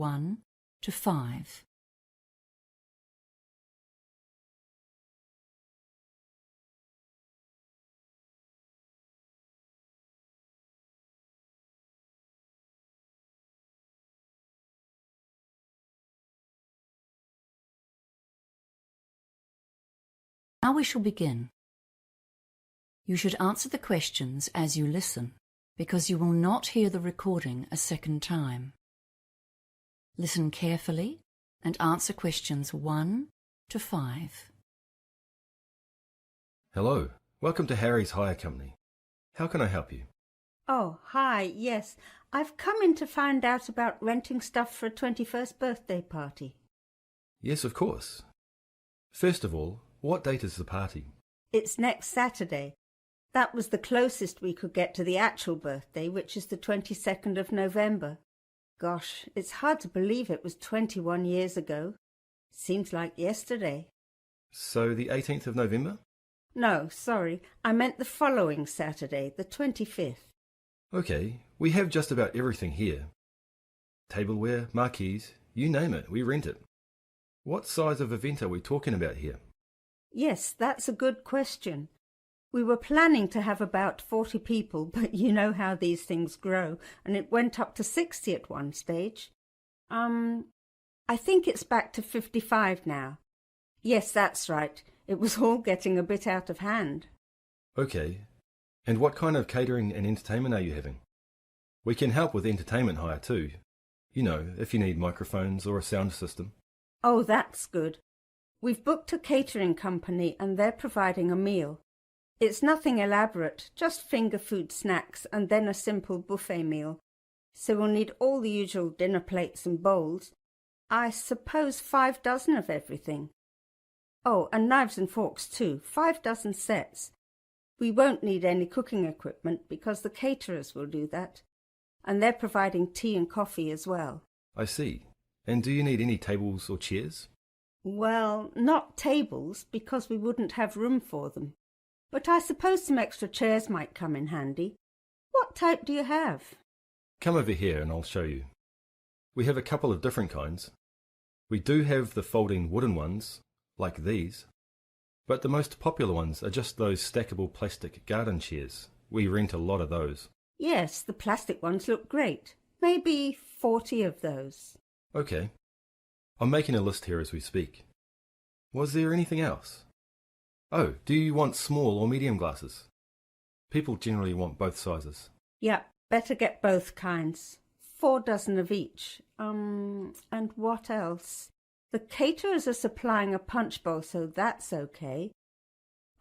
1 to 5. Now we shall begin. You should answer the questions as you listen, because you will not hear the recording a second time. Listen carefully and answer questions 1 to 5. Hello, welcome to Harry's Hire Company. How can I help you? Oh, hi, yes. I've come in to find out about renting stuff for a 21st birthday party. Yes, of course. First of all, what date is the party? It's next Saturday. That was the closest we could get to the actual birthday, which is the 22nd of November. Gosh, it's hard to believe it was 21 years ago. Seems like yesterday. So the 18th of November? No, sorry. I meant the following Saturday, the 25th. Okay, we have just about everything here. Tableware, marquees, you name it, we rent it. What size of event are we talking about here? Yes, that's a good question. We were planning to have about 40 people, but you know how these things grow, and it went up to 60 at one stage. I think it's back to 55 now. Yes, that's right. It was all getting a bit out of hand. Okay, and what kind of catering and entertainment are you having? We can help with entertainment hire too. You know, if you need microphones or a sound system. Oh, that's good. We've booked a catering company and they're providing a meal. It's nothing elaborate, just finger food snacks and then a simple buffet meal. So we'll need all the usual dinner plates and bowls. I suppose 5 dozen of everything. Oh, and knives and forks too, 5 dozen sets. We won't need any cooking equipment because the caterers will do that. And they're providing tea and coffee as well. I see. And do you need any tables or chairs? Well, not tables, because we wouldn't have room for them. But I suppose some extra chairs might come in handy. What type do you have? Come over here and I'll show you. We have a couple of different kinds. We do have the folding wooden ones, like these. But the most popular ones are just those stackable plastic garden chairs. We rent a lot of those. Yes, the plastic ones look great. Maybe 40 of those. Okay. I'm making a list here as we speak. Was there anything else? Oh, do you want small or medium glasses? People generally want both sizes. Yeah, better get both kinds. 4 dozen of each. And what else? The caterers are supplying a punch bowl, so that's okay.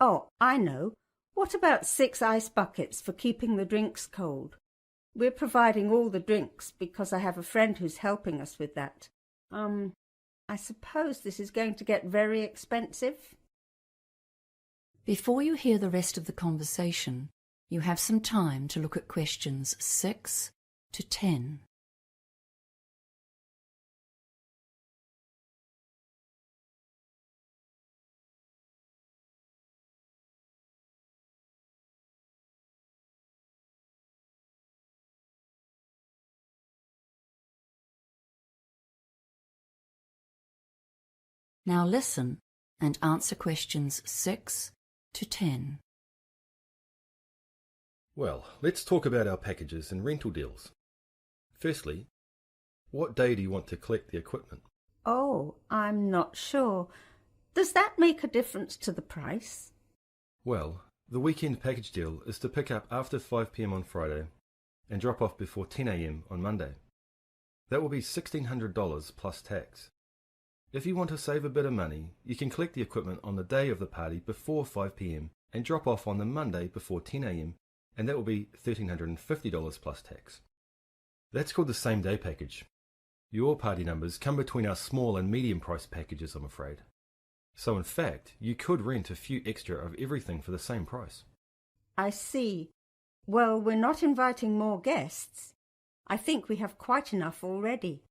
Oh, I know. What about 6 ice buckets for keeping the drinks cold? We're providing all the drinks because I have a friend who's helping us with that. I suppose this is going to get very expensive. Before you hear the rest of the conversation, you have some time to look at questions 6 to 10. Now listen and answer questions 6 to 10. Well, let's talk about our packages and rental deals. Firstly, what day do you want to collect the equipment? Oh, I'm not sure. Does that make a difference to the price? Well, the weekend package deal is to pick up after 5 p.m. on Friday and drop off before 10 a.m. on Monday. That will be $1,600 plus tax. If you want to save a bit of money, you can collect the equipment on the day of the party before 5 p.m. and drop off on the Monday before 10 a.m. and that will be $1,350 plus tax. That's called the same day package. Your party numbers come between our small and medium price packages, I'm afraid. So in fact, you could rent a few extra of everything for the same price. I see. Well, we're not inviting more guests. I think we have quite enough already.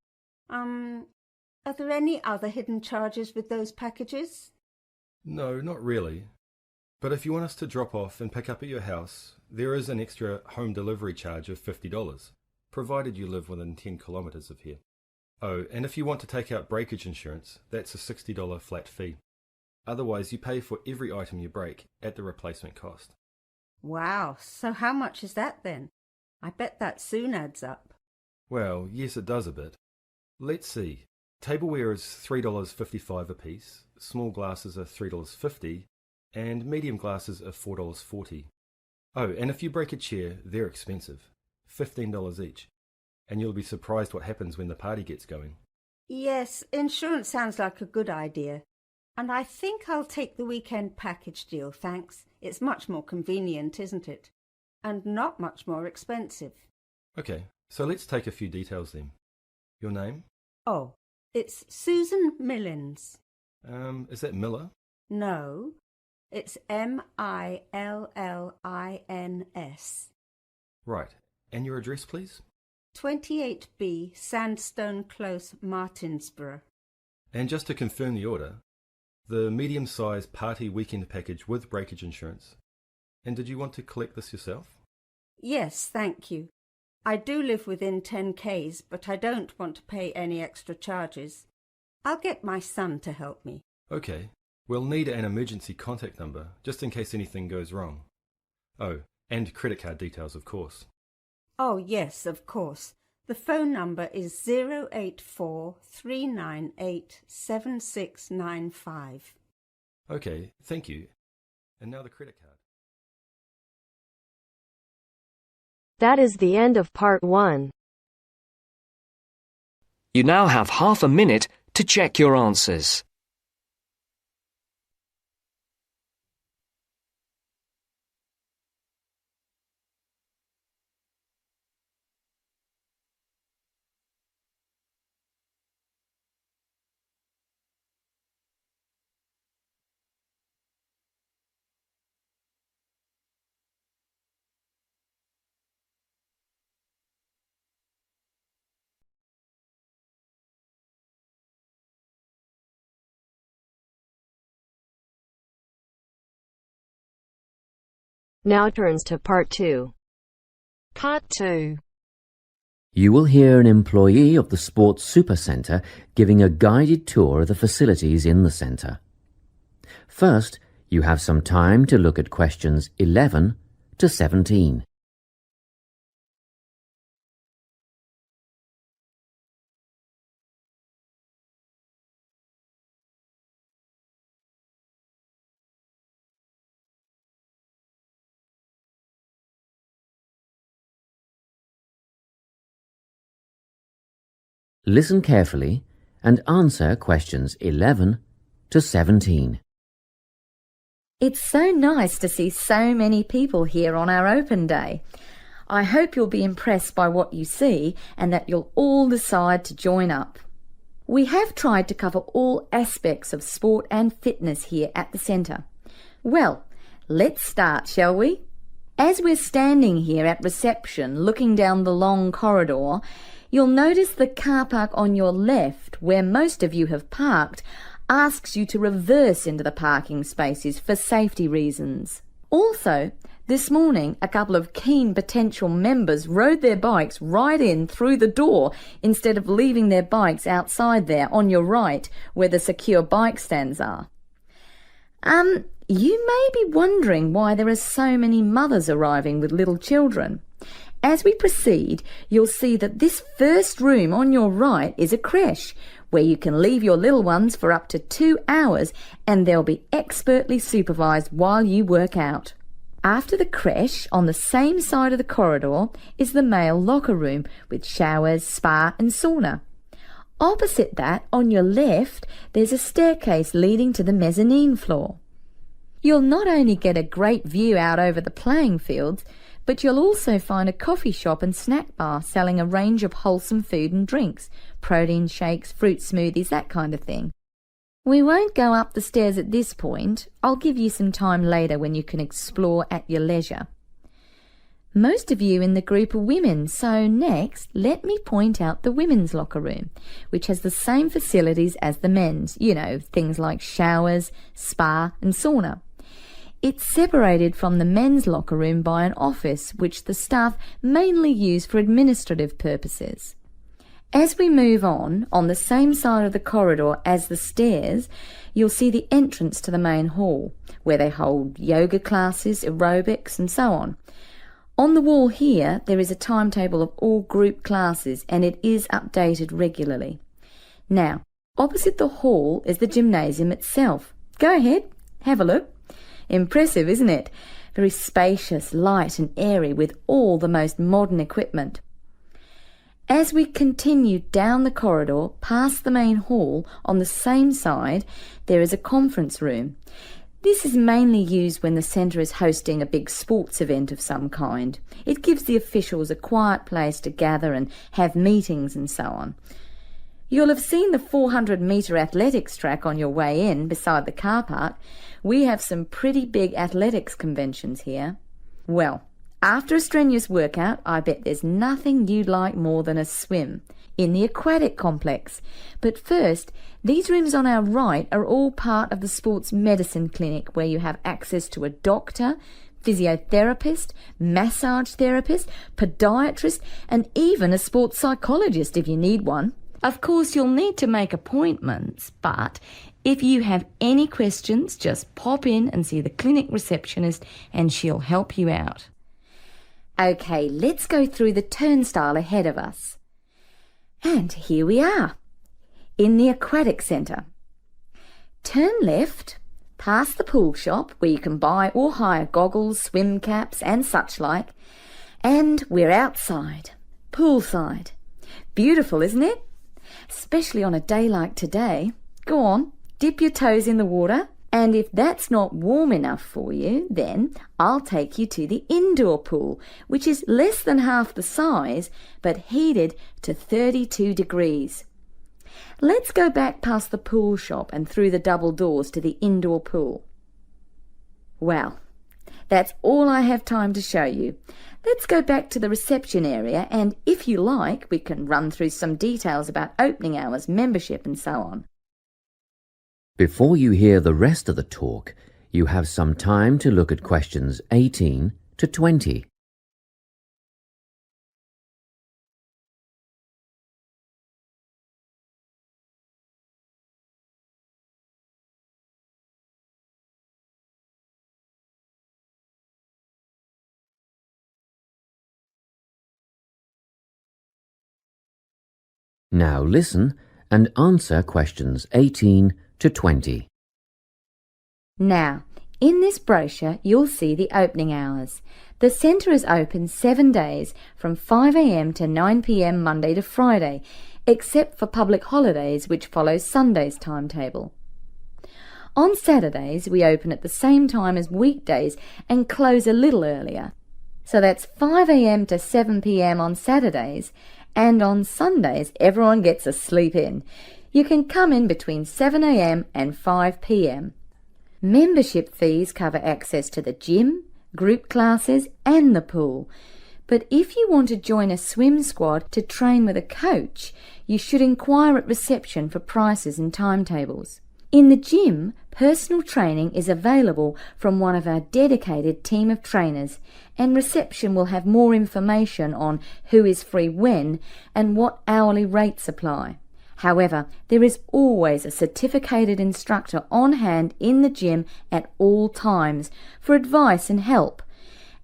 Are there any other hidden charges with those packages? No, not really. But if you want us to drop off and pick up at your house, there is an extra home delivery charge of $50, provided you live within 10 kilometres of here. Oh, and if you want to take out breakage insurance, that's a $60 flat fee. Otherwise, you pay for every item you break at the replacement cost. Wow, so how much is that then? I bet that soon adds up. Well, yes, it does a bit. Let's see. Tableware is $3.55 a piece, small glasses are $3.50, and medium glasses are $4.40. Oh, and if you break a chair, they're expensive, $15 each, and you'll be surprised what happens when the party gets going. Yes, insurance sounds like a good idea. And I think I'll take the weekend package deal, thanks. It's much more convenient, isn't it? And not much more expensive. Okay, so let's take a few details then. Your name? Oh, it's Susan Millins. Is that Miller? No, it's Millins. Right, and your address, please? 28B Sandstone Close, Martinsborough. And just to confirm the order, the medium-sized party weekend package with breakage insurance. And did you want to collect this yourself? Yes, thank you. I do live within 10 k's, but I don't want to pay any extra charges. I'll get my son to help me. Okay, we'll need an emergency contact number, just in case anything goes wrong. Oh, and credit card details, of course. Oh, yes, of course. The phone number is 084-398-7695. Okay, thank you. And now the credit card. That is the end of part 1. You now have half a minute to check your answers. Now turns to part 2. Part 2. You will hear an employee of the Sports Supercentre giving a guided tour of the facilities in the centre. First, you have some time to look at questions 11 to 17. Listen carefully and answer questions 11 to 17. It's so nice to see so many people here on our open day. I hope you'll be impressed by what you see and that you'll all decide to join up. We have tried to cover all aspects of sport and fitness here at the centre. Well, let's start, shall we? As we're standing here at reception looking down the long corridor, you'll notice the car park on your left, where most of you have parked, asks you to reverse into the parking spaces for safety reasons. Also, this morning, a couple of keen potential members rode their bikes right in through the door instead of leaving their bikes outside there on your right, where the secure bike stands are. You may be wondering why there are so many mothers arriving with little children. As we proceed, you'll see that this first room on your right is a creche, where you can leave your little ones for up to 2 hours and they'll be expertly supervised while you work out. After the creche, on the same side of the corridor, is the male locker room with showers, spa and sauna. Opposite that, on your left, there's a staircase leading to the mezzanine floor. You'll not only get a great view out over the playing fields, but you'll also find a coffee shop and snack bar selling a range of wholesome food and drinks, protein shakes, fruit smoothies, that kind of thing. We won't go up the stairs at this point. I'll give you some time later when you can explore at your leisure. Most of you in the group are women, so next let me point out the women's locker room, which has the same facilities as the men's, things like showers, spa and sauna. It's separated from the men's locker room by an office which the staff mainly use for administrative purposes. As we move on the same side of the corridor as the stairs, you'll see the entrance to the main hall, where they hold yoga classes, aerobics and so on. On the wall here, there is a timetable of all group classes, and it is updated regularly. Now, opposite the hall is the gymnasium itself. Go ahead, have a look. Impressive, isn't it? Very spacious, light and airy, with all the most modern equipment. As we continue down the corridor past the main hall, on the same side there is a conference room. This is mainly used when the centre is hosting a big sports event of some kind. It gives the officials a quiet place to gather and have meetings and so on. You'll have seen the 400-metre athletics track on your way in beside the car park. We have some pretty big athletics conventions here. Well, after a strenuous workout, I bet there's nothing you'd like more than a swim in the aquatic complex. But first, these rooms on our right are all part of the sports medicine clinic, where you have access to a doctor, physiotherapist, massage therapist, podiatrist, and even a sports psychologist if you need one. Of course, you'll need to make appointments, but if you have any questions, just pop in and see the clinic receptionist and she'll help you out. Okay, let's go through the turnstile ahead of us. And here we are, in the aquatic centre. Turn left, past the pool shop where you can buy or hire goggles, swim caps and such like, and we're outside, poolside. Beautiful, isn't it? Especially on a day like today. Go on, dip your toes in the water, and if that's not warm enough for you, then I'll take you to the indoor pool, which is less than half the size, but heated to 32 degrees. Let's go back past the pool shop and through the double doors to the indoor pool. Well, that's all I have time to show you. Let's go back to the reception area, and if you like, we can run through some details about opening hours, membership and so on. Before you hear the rest of the talk, you have some time to look at questions 18 to 20. Now listen and answer questions 18 to 20. Now, in this brochure, you'll see the opening hours. The centre is open 7 days from 5 a.m. to 9 p.m. Monday to Friday, except for public holidays, which follows Sunday's timetable. On Saturdays, we open at the same time as weekdays and close a little earlier. So that's 5 a.m. to 7 p.m. on Saturdays, and on Sundays everyone gets a sleep in. You can come in between 7 a.m. and 5 p.m. Membership fees cover access to the gym, group classes and the pool. But if you want to join a swim squad to train with a coach, you should inquire at reception for prices and timetables. In the gym, personal training is available from one of our dedicated team of trainers, and reception will have more information on who is free when and what hourly rates apply. However, there is always a certificated instructor on hand in the gym at all times for advice and help.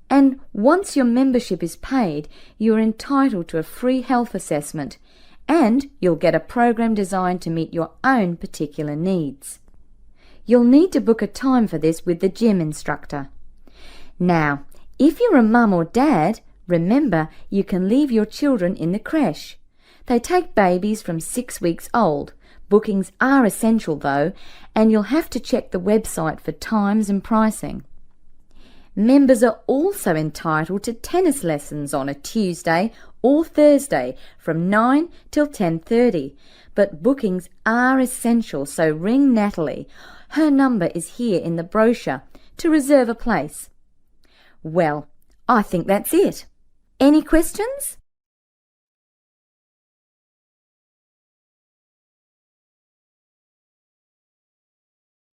And once your membership is paid, you are entitled to a free health assessment, and you'll get a program designed to meet your own particular needs. You'll need to book a time for this with the gym instructor. Now, if you're a mum or dad, remember you can leave your children in the creche. They take babies from 6 weeks old. Bookings are essential though, and you'll have to check the website for times and pricing. Members are also entitled to tennis lessons on a Tuesday or Thursday from 9 till 10:30, but bookings are essential, so ring Natalie. Her number is here in the brochure to reserve a place. Well, I think that's it. Any questions?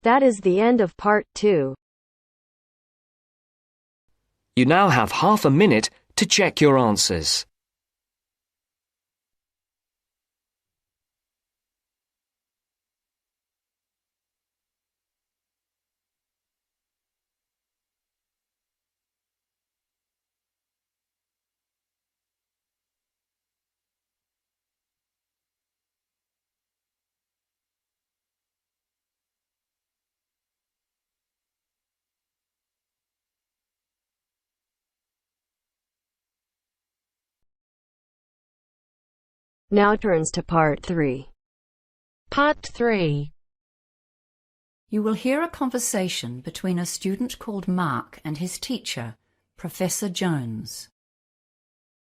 That is the end of part 2. You now have half a minute to check your answers. Now turns to Part 3. Part 3. You will hear a conversation between a student called Mark and his teacher, Professor Jones.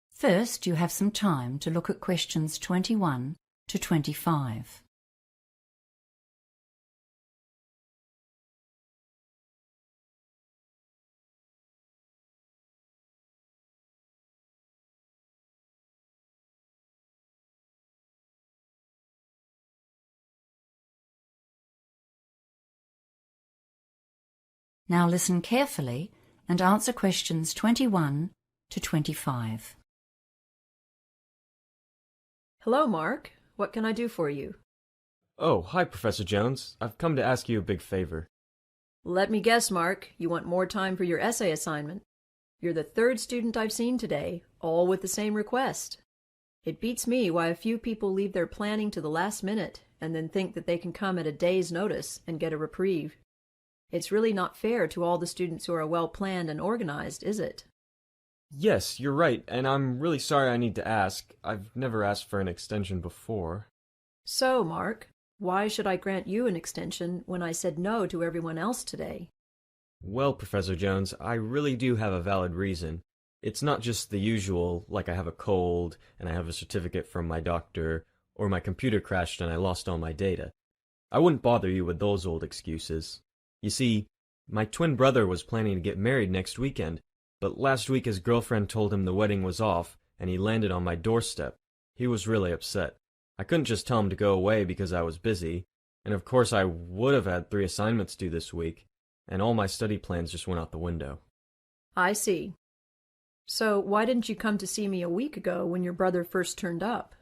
First, you have some time to look at questions 21 to 25. Now listen carefully and answer questions 21 to 25. Hello, Mark. What can I do for you? Oh, hi, Professor Jones. I've come to ask you a big favor. Let me guess, Mark. You want more time for your essay assignment. You're the third student I've seen today, all with the same request. It beats me why a few people leave their planning to the last minute and then think that they can come at a day's notice and get a reprieve. It's really not fair to all the students who are well-planned and organized, is it? Yes, you're right, and I'm really sorry I need to ask. I've never asked for an extension before. So, Mark, why should I grant you an extension when I said no to everyone else today? Well, Professor Jones, I really do have a valid reason. It's not just the usual, like I have a cold, and I have a certificate from my doctor, or my computer crashed and I lost all my data. I wouldn't bother you with those old excuses. You see, my twin brother was planning to get married next weekend, but last week his girlfriend told him the wedding was off, and he landed on my doorstep. He was really upset. I couldn't just tell him to go away because I was busy, and of course I would have had 3 assignments due this week, and all my study plans just went out the window. I see. So why didn't you come to see me a week ago when your brother first turned up?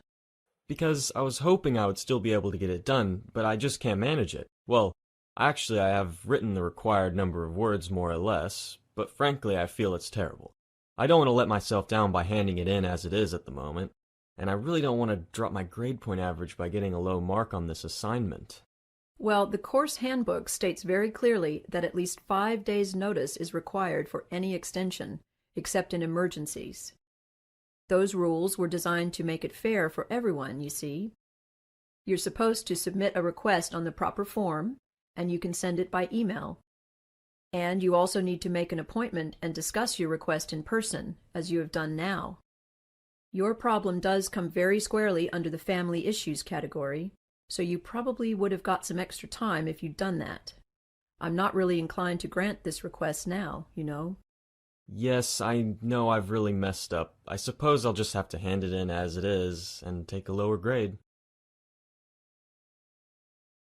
Because I was hoping I would still be able to get it done, but I just can't manage it. Well, actually, I have written the required number of words, more or less, but frankly, I feel it's terrible. I don't want to let myself down by handing it in as it is at the moment, and I really don't want to drop my grade point average by getting a low mark on this assignment. Well, the course handbook states very clearly that at least 5 days' notice is required for any extension, except in emergencies. Those rules were designed to make it fair for everyone, you see. You're supposed to submit a request on the proper form, and you can send it by email. And you also need to make an appointment and discuss your request in person, as you have done now. Your problem does come very squarely under the family issues category, so you probably would have got some extra time if you'd done that. I'm not really inclined to grant this request now, you know. Yes, I know I've really messed up. I suppose I'll just have to hand it in as it is and take a lower grade.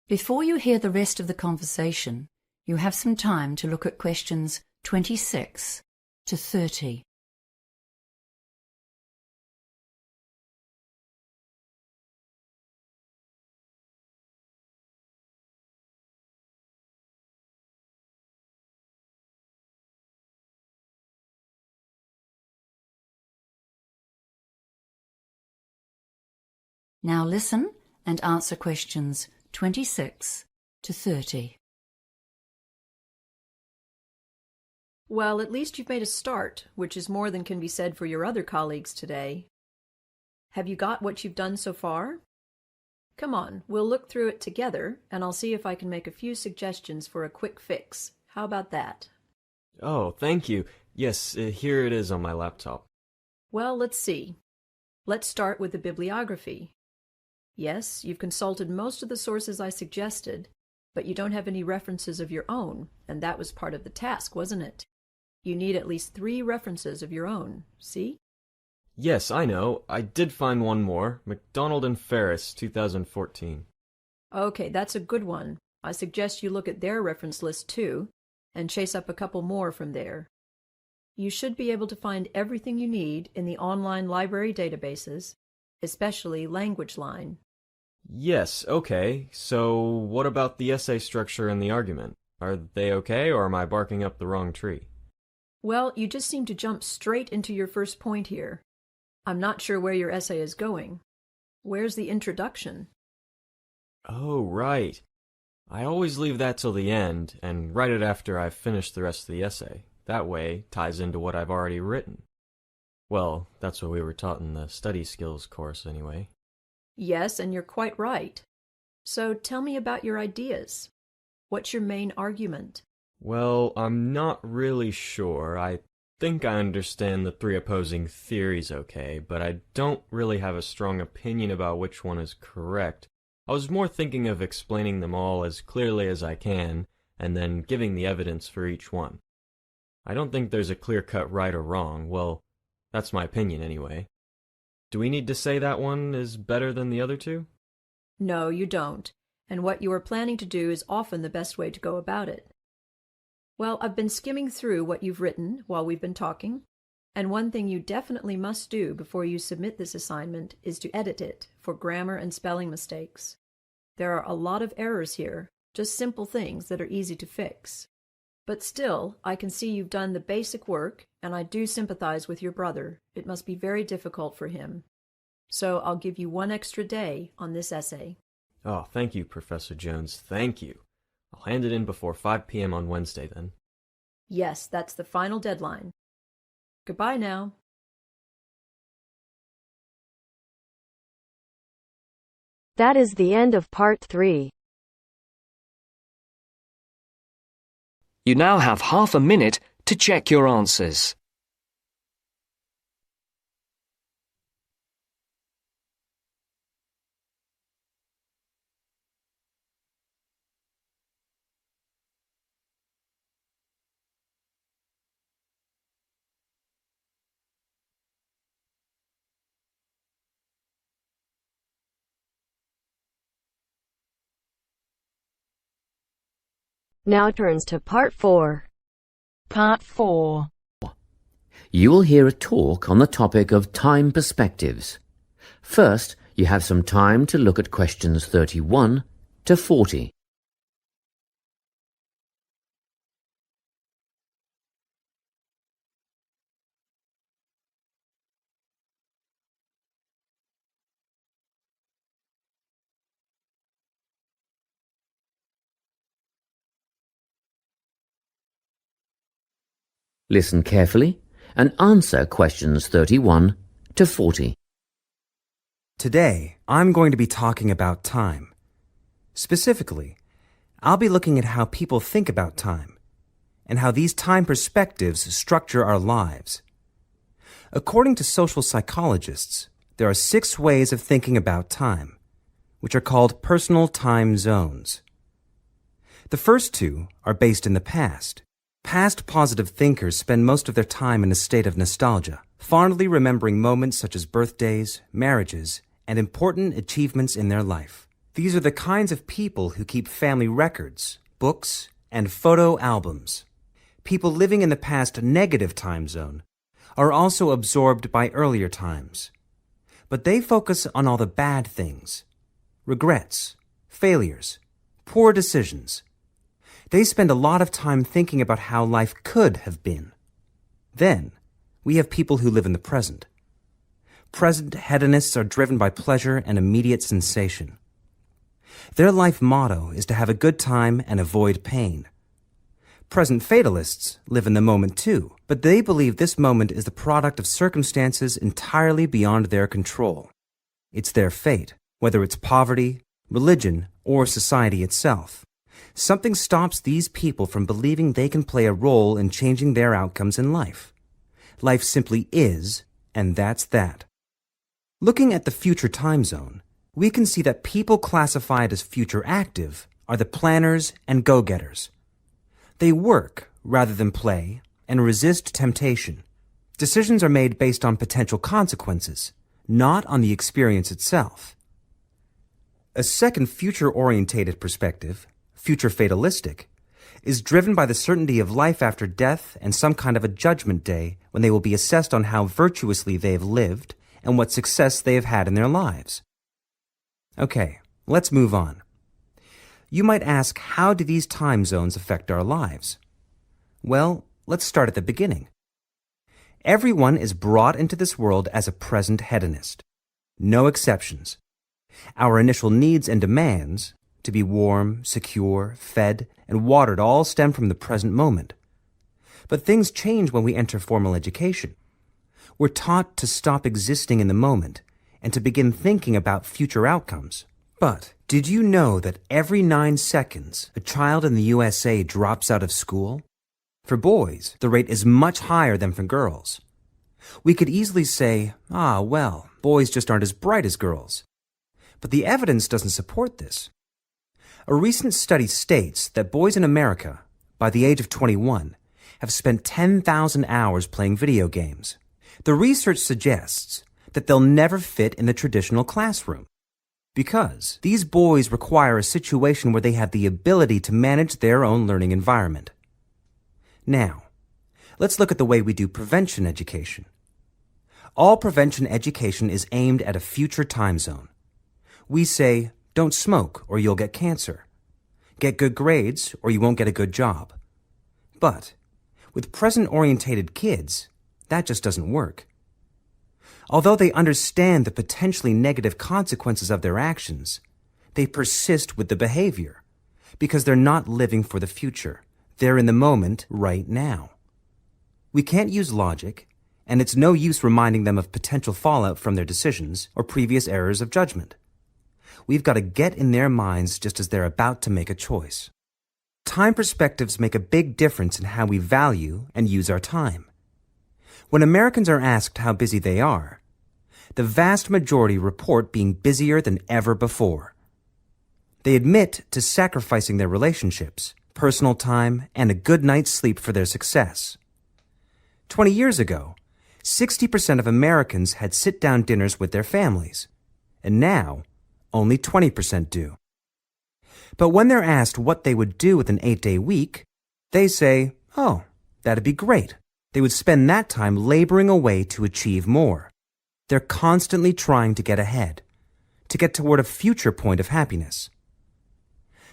Before you hear the rest of the conversation, you have some time to look at questions 26 to 30. Now listen and answer questions 26 to 30. Well, at least you've made a start, which is more than can be said for your other colleagues today. Have you got what you've done so far? Come on, we'll look through it together, and I'll see if I can make a few suggestions for a quick fix. How about that? Oh, thank you. Yes, here it is on my laptop. Well, let's see. Let's start with the bibliography. Yes, you've consulted most of the sources I suggested, but you don't have any references of your own, and that was part of the task, wasn't it? You need at least 3 references of your own, see? Yes, I know. I did find one more. McDonald and Ferris, 2014. Okay, that's a good one. I suggest you look at their reference list too, and chase up a couple more from there. You should be able to find everything you need in the online library databases, especially LanguageLine. Yes, okay. So what about the essay structure and the argument? Are they okay, or am I barking up the wrong tree? Well, you just seem to jump straight into your first point here. I'm not sure where your essay is going. Where's the introduction? Oh, right. I always leave that till the end, and write it after I've finished the rest of the essay. That way, it ties into what I've already written. Well, that's what we were taught in the study skills course, anyway. Yes, and you're quite right. So tell me about your ideas. What's your main argument? Well, I'm not really sure. I think I understand the three opposing theories okay, but I don't really have a strong opinion about which one is correct. I was more thinking of explaining them all as clearly as I can, and then giving the evidence for each one. I don't think there's a clear-cut right or wrong. Well, that's my opinion anyway. Do we need to say that one is better than the other two? No, you don't. And what you are planning to do is often the best way to go about it. Well, I've been skimming through what you've written while we've been talking, and one thing you definitely must do before you submit this assignment is to edit it for grammar and spelling mistakes. There are a lot of errors here, just simple things that are easy to fix. But still, I can see you've done the basic work, and I do sympathize with your brother. It must be very difficult for him. So I'll give you 1 extra day on this essay. Oh, thank you, Professor Jones. Thank you. I'll hand it in before 5 p.m. on Wednesday, then. Yes, that's the final deadline. Goodbye now. That is the end of part 3. You now have half a minute to check your answers. Now turns to part 4. Part 4. You will hear a talk on the topic of time perspectives. First, you have some time to look at questions 31 to 40. Listen carefully and answer questions 31 to 40. Today, I'm going to be talking about time. Specifically, I'll be looking at how people think about time and how these time perspectives structure our lives. According to social psychologists, there are 6 ways of thinking about time, which are called personal time zones. The first 2 are based in the past. Past positive thinkers spend most of their time in a state of nostalgia, fondly remembering moments such as birthdays, marriages, and important achievements in their life. These are the kinds of people who keep family records, books, and photo albums. People living in the past negative time zone are also absorbed by earlier times, but they focus on all the bad things, regrets, failures, poor decisions. They spend a lot of time thinking about how life could have been. Then, we have people who live in the present. Present hedonists are driven by pleasure and immediate sensation. Their life motto is to have a good time and avoid pain. Present fatalists live in the moment too, but they believe this moment is the product of circumstances entirely beyond their control. It's their fate, whether it's poverty, religion, or society itself. Something stops these people from believing they can play a role in changing their outcomes in life. Life simply is, and that's that. Looking at the future time zone, we can see that people classified as future active are the planners and go-getters. They work rather than play and resist temptation. Decisions are made based on potential consequences, not on the experience itself. A second future-orientated perspective, future fatalistic, is driven by the certainty of life after death and some kind of a judgment day when they will be assessed on how virtuously they have lived and what success they have had in their lives. Okay, let's move on. You might ask, how do these time zones affect our lives? Well, let's start at the beginning. Everyone is brought into this world as a present hedonist. No exceptions. Our initial needs and demands, to be warm, secure, fed, and watered, all stem from the present moment. But things change when we enter formal education. We're taught to stop existing in the moment and to begin thinking about future outcomes. But did you know that every 9 seconds a child in the USA drops out of school? For boys, the rate is much higher than for girls. We could easily say, well, boys just aren't as bright as girls. But the evidence doesn't support this. A recent study states that boys in America, by the age of 21, have spent 10,000 hours playing video games. The research suggests that they'll never fit in the traditional classroom, because these boys require a situation where they have the ability to manage their own learning environment. Now, let's look at the way we do prevention education. All prevention education is aimed at a future time zone. We say, don't smoke or you'll get cancer. Get good grades or you won't get a good job. But with present-orientated kids, that just doesn't work. Although they understand the potentially negative consequences of their actions, they persist with the behavior because they're not living for the future. They're in the moment right now. We can't use logic, and it's no use reminding them of potential fallout from their decisions or previous errors of judgment. We've got to get in their minds just as they're about to make a choice. Time perspectives make a big difference in how we value and use our time. When Americans are asked how busy they are, the vast majority report being busier than ever before. They admit to sacrificing their relationships, personal time, and a good night's sleep for their success. 20 years ago, 60% of Americans had sit-down dinners with their families, and now only 20% do. But when they're asked what they would do with an 8-day week, they say, that'd be great. They would spend that time laboring away to achieve more. They're constantly trying to get ahead, to get toward a future point of happiness.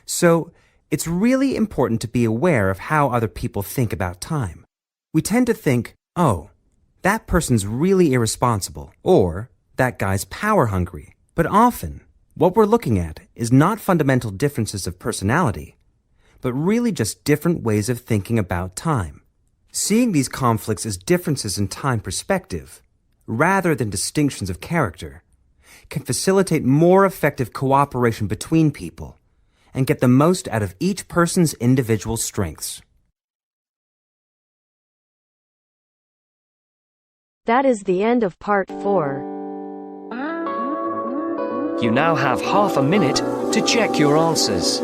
So, it's really important to be aware of how other people think about time. We tend to think, that person's really irresponsible, or that guy's power hungry. But often, what we're looking at is not fundamental differences of personality, but really just different ways of thinking about time. Seeing these conflicts as differences in time perspective, rather than distinctions of character, can facilitate more effective cooperation between people and get the most out of each person's individual strengths. That is the end of part 4. You now have half a minute to check your answers.